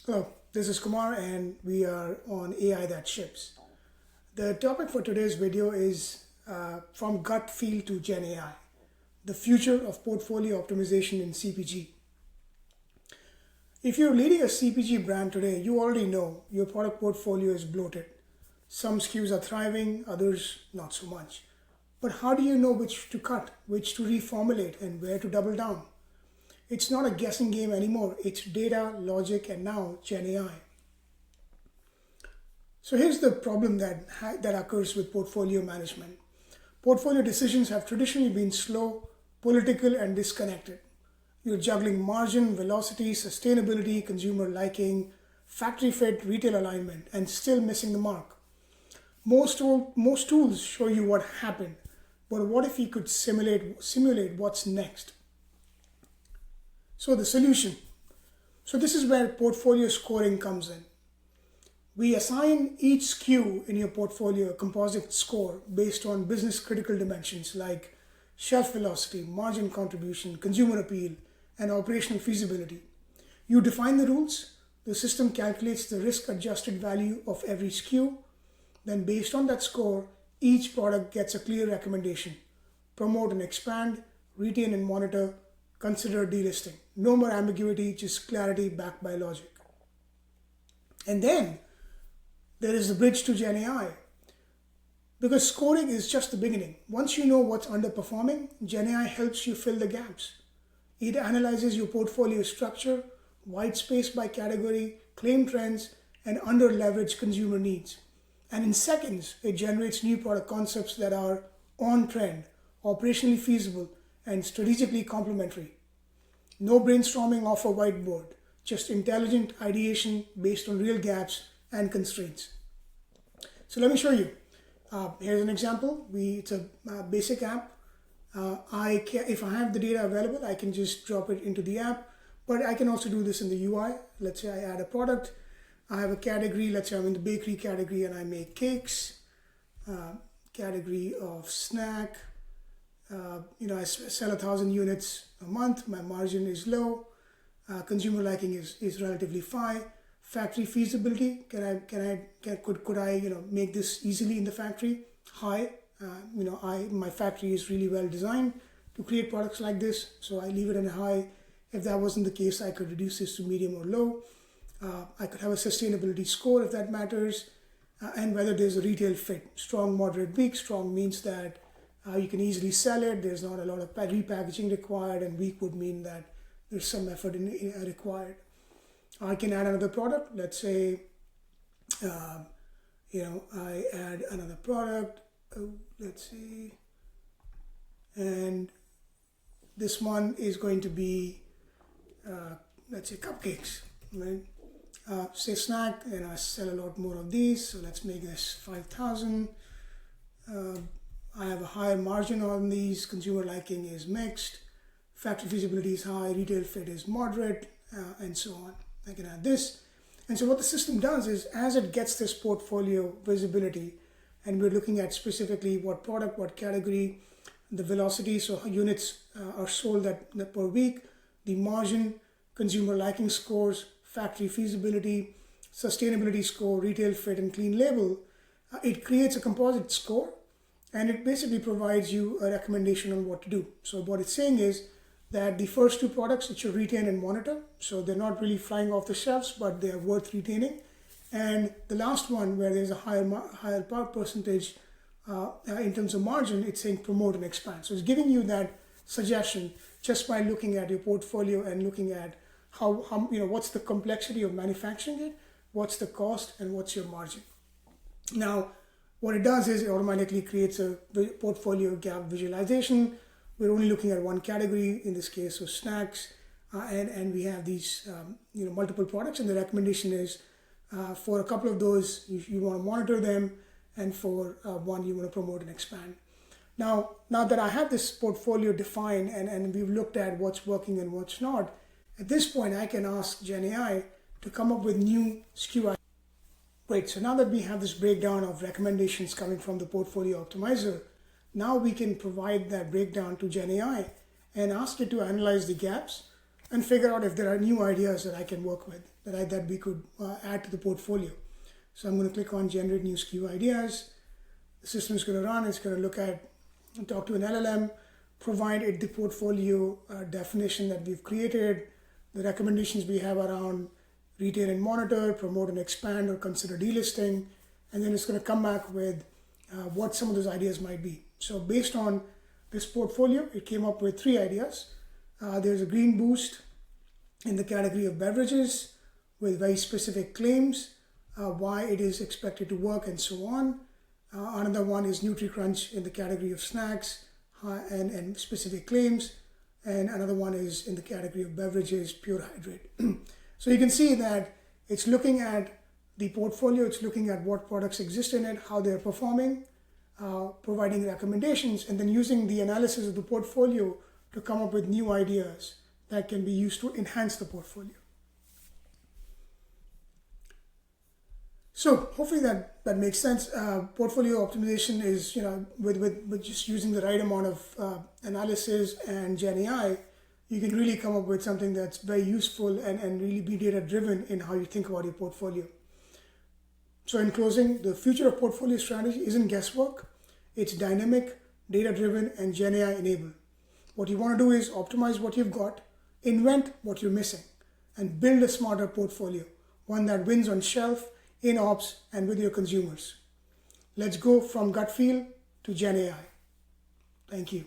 Hello, this is Kumar and we are on AI that ships. The topic for today's video is from gut feel to Gen AI, the future of portfolio optimization in CPG. If you're leading a CPG brand today, you already know your product portfolio is bloated. Some SKUs are thriving, others not so much. But how do you know which to cut, which to reformulate, and where to double down? It's not a guessing game anymore. It's data, logic, and now Gen AI. So here's the problem that occurs with portfolio management. Portfolio decisions have traditionally been slow, political, and disconnected. You're juggling margin, velocity, sustainability, consumer liking, factory fit, retail alignment, and still missing the mark. Most tools show you what happened, but what if you could simulate what's next? So the solution. So this is where portfolio scoring comes in. We assign each SKU in your portfolio a composite score based on business critical dimensions like shelf velocity, margin contribution, consumer appeal, and operational feasibility. You define the rules, the system calculates the risk adjusted value of every SKU. Then based on that score, each product gets a clear recommendation. Promote and expand, retain and monitor, consider delisting. No more ambiguity, just clarity backed by logic. And then there is the bridge to Gen AI. Because scoring is just the beginning. Once you know what's underperforming, Gen AI helps you fill the gaps. It analyzes your portfolio structure, white space by category, claim trends, and under-leveraged consumer needs. And in seconds, it generates new product concepts that are on trend, operationally feasible, and strategically complementary. No brainstorming off a whiteboard, just intelligent ideation based on real gaps and constraints. So let me show you. Here's an example. It's a basic app. If I have the data available, I can just drop it into the app, but I can also do this in the UI. Let's say I add a product. I have a category. Let's say I'm in the bakery category and I make cakes. Category of snack. I sell 1,000 units a month. My margin is low. Consumer liking is relatively high. Factory feasibility. Could I make this easily in the factory? High. My factory is really well designed to create products like this, so I leave it in high. If that wasn't the case, I could reduce this to medium or low. I could have a sustainability score if that matters, and whether there's a retail fit. Strong, moderate, weak. Strong means that you can easily sell it. There's not a lot of repackaging required, and weak would mean that there's some effort required. I can add another product. Let's say, I add another product. Let's see, and this one is going to be, let's say, cupcakes, right? Say snack, and I sell a lot more of these, so let's make this 5,000. I have a higher margin on these. Consumer liking is mixed. Factory feasibility is high. Retail fit is moderate, and so on. I can add this. And so what the system does is, as it gets this portfolio visibility, and we're looking at specifically what product, what category, the velocity, so units are sold that per week, the margin, consumer liking scores, factory feasibility, sustainability score, retail fit, and clean label. It creates a composite score, and it basically provides you a recommendation on what to do. So what it's saying is that the first two products it should retain and monitor, so they're not really flying off the shelves, but they are worth retaining. And the last one, where there's a higher power percentage in terms of margin, it's saying promote and expand. So it's giving you that suggestion just by looking at your portfolio and looking at how what's the complexity of manufacturing it, what's the cost, and what's your margin. Now, what it does is it automatically creates a portfolio gap visualization. We're only looking at one category, in this case, so snacks, and we have these multiple products, and the recommendation is for a couple of those, you want to monitor them, and for one, you want to promote and expand. Now that I have this portfolio defined and we've looked at what's working and what's not, at this point, I can ask Gen AI to come up with new SKU. Great, so now that we have this breakdown of recommendations coming from the portfolio optimizer, now we can provide that breakdown to Gen AI and ask it to analyze the gaps, and figure out if there are new ideas that I can work with, that we could add to the portfolio. So I'm going to click on generate new SKU ideas. The system is going to run. It's going to look at, talk to an LLM, provide it the portfolio definition that we've created, the recommendations we have around retain and monitor, promote and expand, or consider delisting, and then it's going to come back with what some of those ideas might be. So based on this portfolio, it came up with 3 ideas. There's a green boost in the category of beverages with very specific claims, why it is expected to work, and so on. Another one is NutriCrunch in the category of snacks and specific claims. And another one is in the category of beverages, pure hydrate. So you can see that it's looking at the portfolio, it's looking at what products exist in it, how they're performing, providing recommendations, and then using the analysis of the portfolio to come up with new ideas that can be used to enhance the portfolio. So hopefully that makes sense. Portfolio optimization is, with just using the right amount of analysis and GenAI, you can really come up with something that's very useful and really be data driven in how you think about your portfolio. So in closing, the future of portfolio strategy isn't guesswork. It's dynamic, data driven, and GenAI enabled. What you want to do is optimize what you've got, invent what you're missing, and build a smarter portfolio, one that wins on shelf, in ops, and with your consumers. Let's go from gut feel to GenAI. Thank you.